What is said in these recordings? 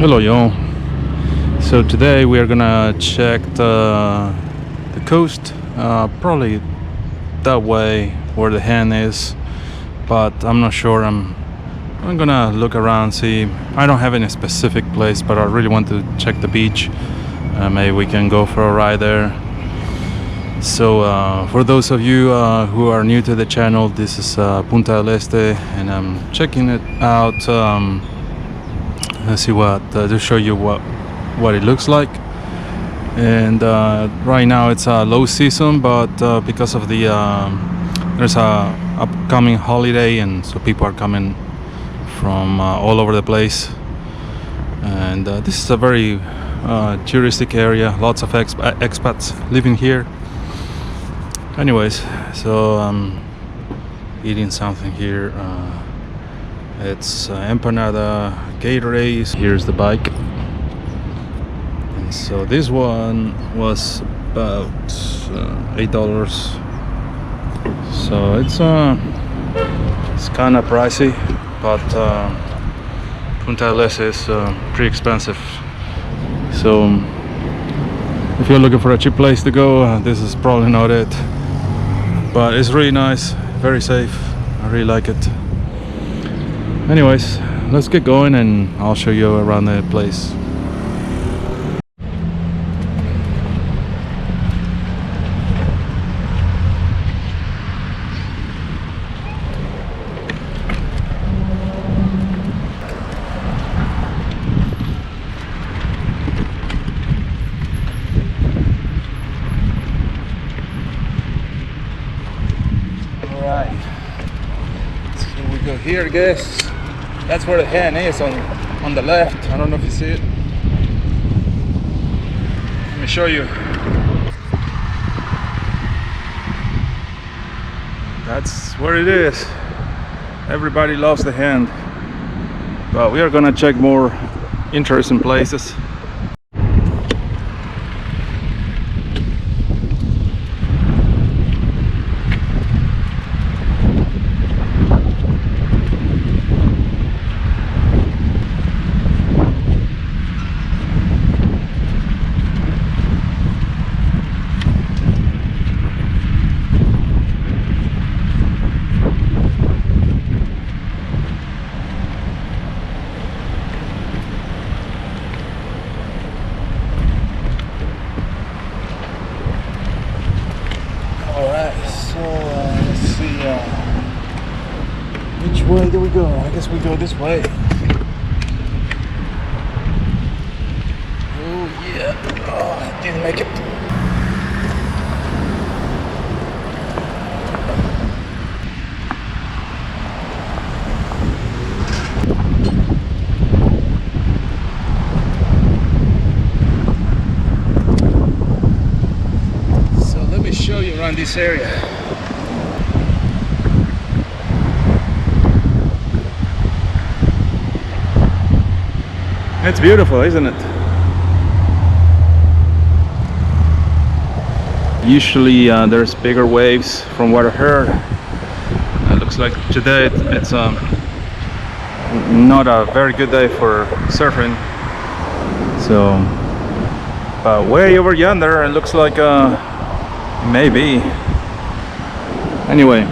Hello y'all. So today we are gonna check the coast, probably that way where the hand is, but I'm not sure. I'm gonna look around, see. I don't have any specific place, but I really want to check the beach. Maybe we can go for a ride there. So for those of you who are new to the channel, this is Punta Del Este, and I'm checking it out. Let's see to show you what it looks like. And right now it's a low season, but because of the there's a upcoming holiday, and so people are coming from all over the place. And this is a very touristic area. Lots of expats living here. Anyways, so I'm eating something here. It's empanada, Gatorade. Here's the bike. And so this one was about $8. So it's kind of pricey, but Punta Del Este is pretty expensive. So if you're looking for a cheap place to go, this is probably not it. But it's really nice, very safe. I really like it. Anyways, let's get going and I'll show you around the place. Alright, so we go here, I guess. That's where the hand is, on the left. I don't know if you see it. Let me show you. That's where it is. Everybody loves the hand. But we are gonna check more interesting places. Let's see, which way do we go? I guess we go this way. Oh yeah, oh, I didn't make it. So let me show you around this area. It's beautiful, isn't it? Usually there's bigger waves from what I heard. It looks like today it's not a very good day for surfing. So, but way over yonder it looks like maybe. Anyway.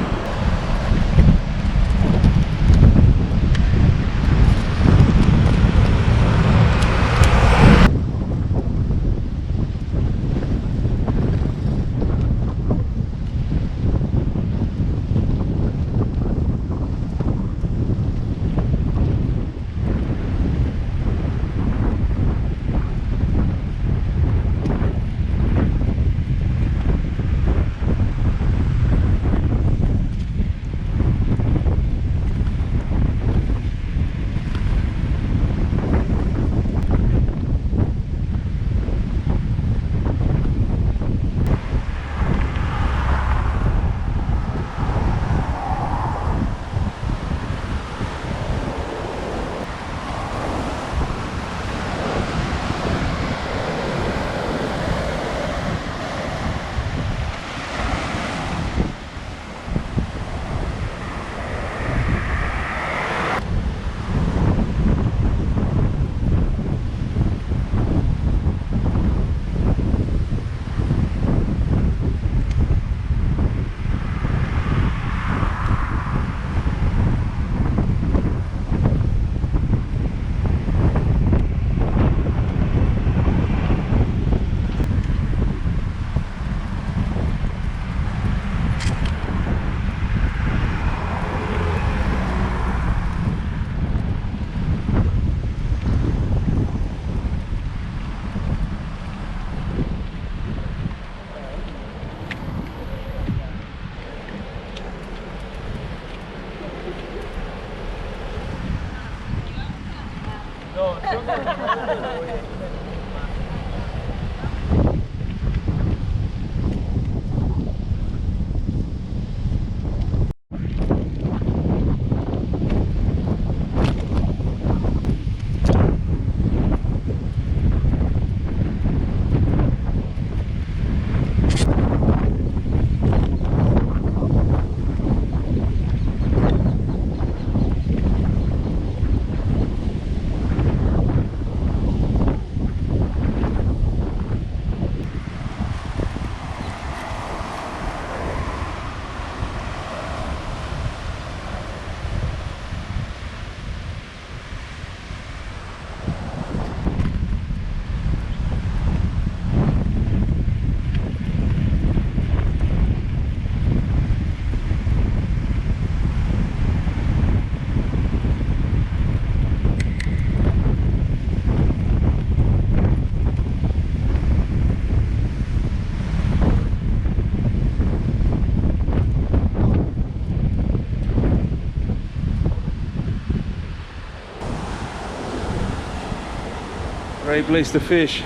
Great place to fish.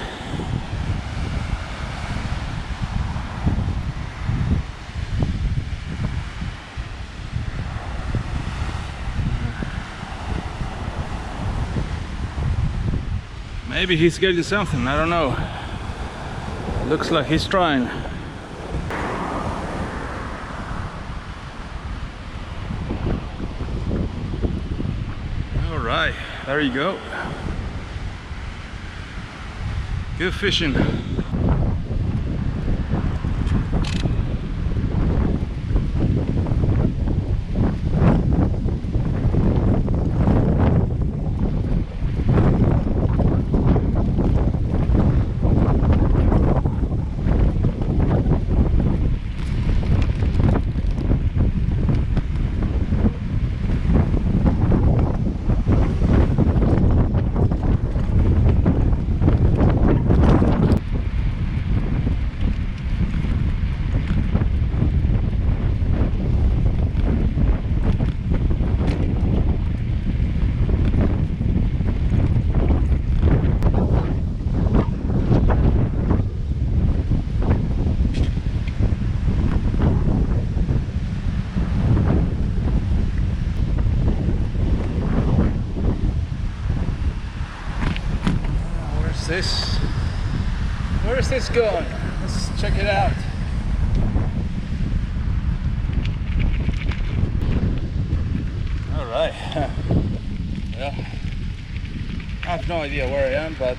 Maybe he's getting something, I don't know. Looks like he's trying. All right, there you go. Good fishing. Where is this going? Let's check it out. All right. Yeah. I have no idea where I am, but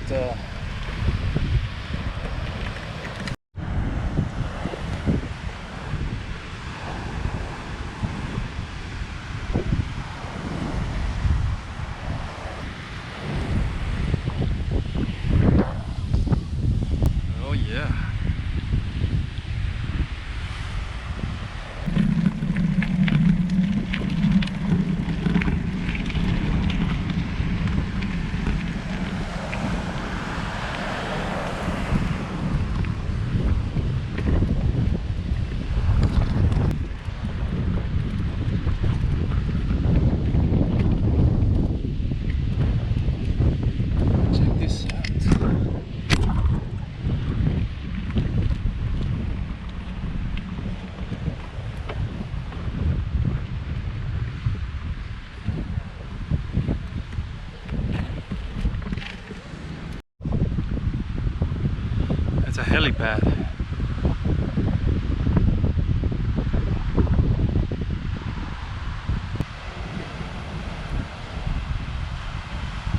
it's a helipad.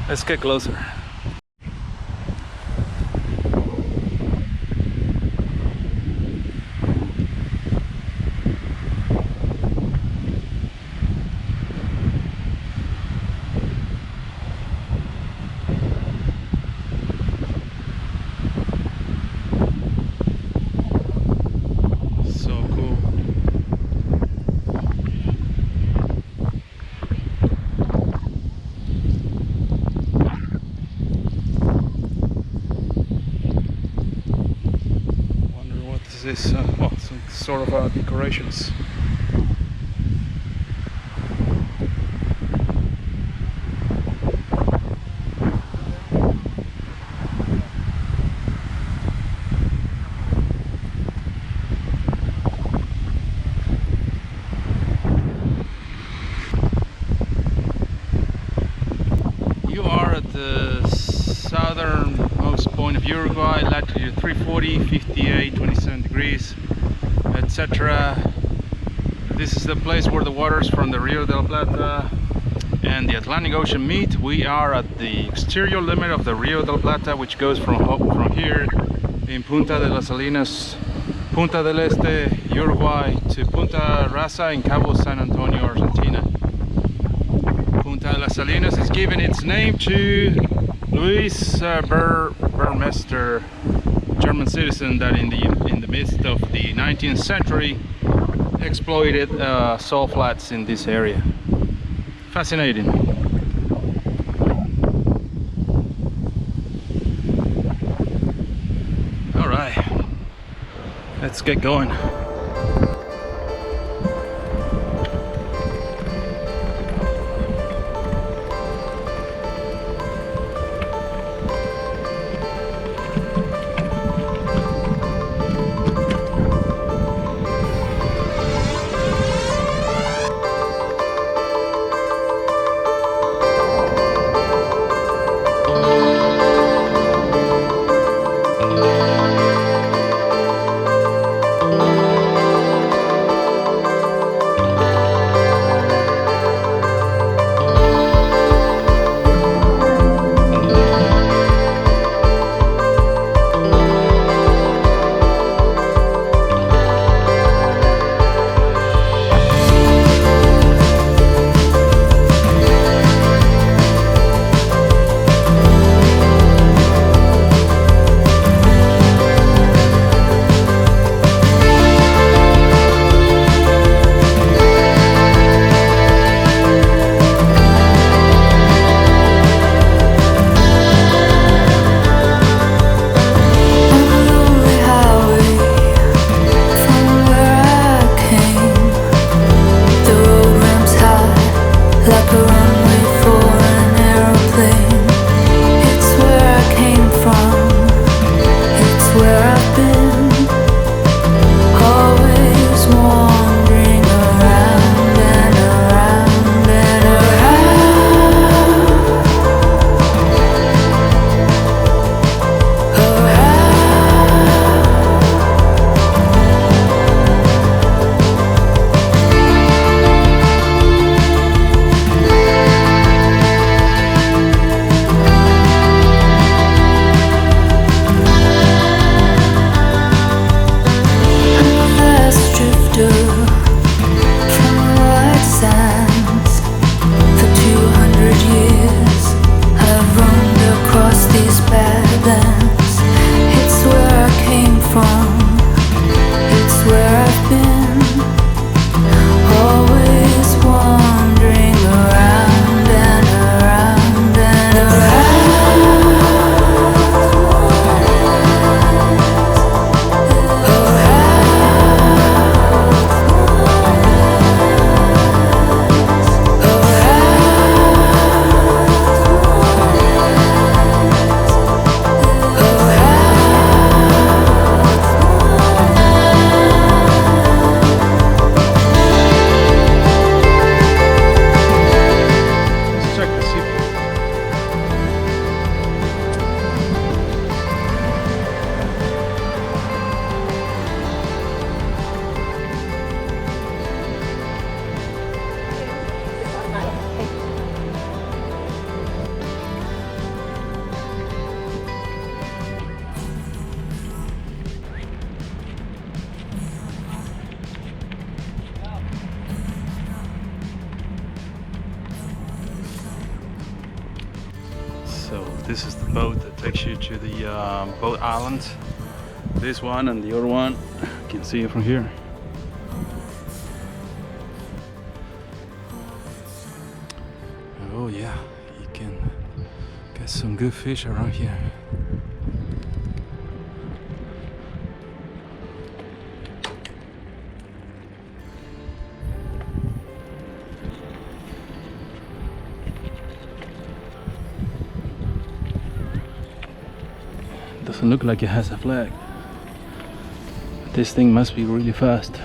Let's get closer. This well, some sort of decorations. the southernmost point of Uruguay, latitude 340, 58, 27 degrees, etc. This is the place where the waters from the Rio del Plata and the Atlantic Ocean meet. We are at the exterior limit of the Rio del Plata, which goes from here in Punta de las Salinas, Punta del Este, Uruguay, to Punta Rasa in Cabo San Antonio, Argentina. Punta de las Salinas is given its name to Louis Burmester, German citizen that in the midst of the 19th century exploited salt flats in this area. Fascinating. All right, let's get going. So this is the boat that takes you to the boat island. This one and the other one, you can see it from here. Oh yeah, you can get some good fish around here. Doesn't look like it has a flag. This thing must be really fast.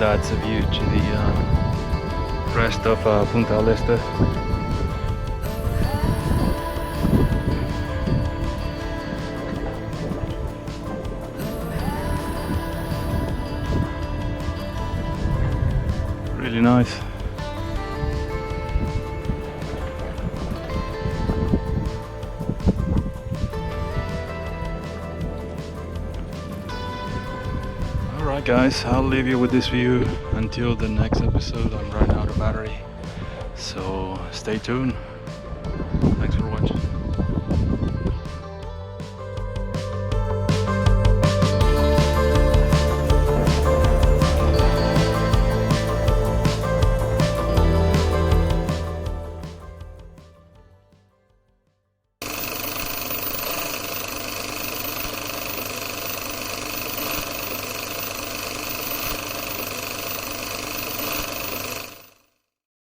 that's a view to the rest of Punta Del Este. Really nice. Alright guys, I'll leave you with this view until the next episode. I'm running out of battery, so stay tuned.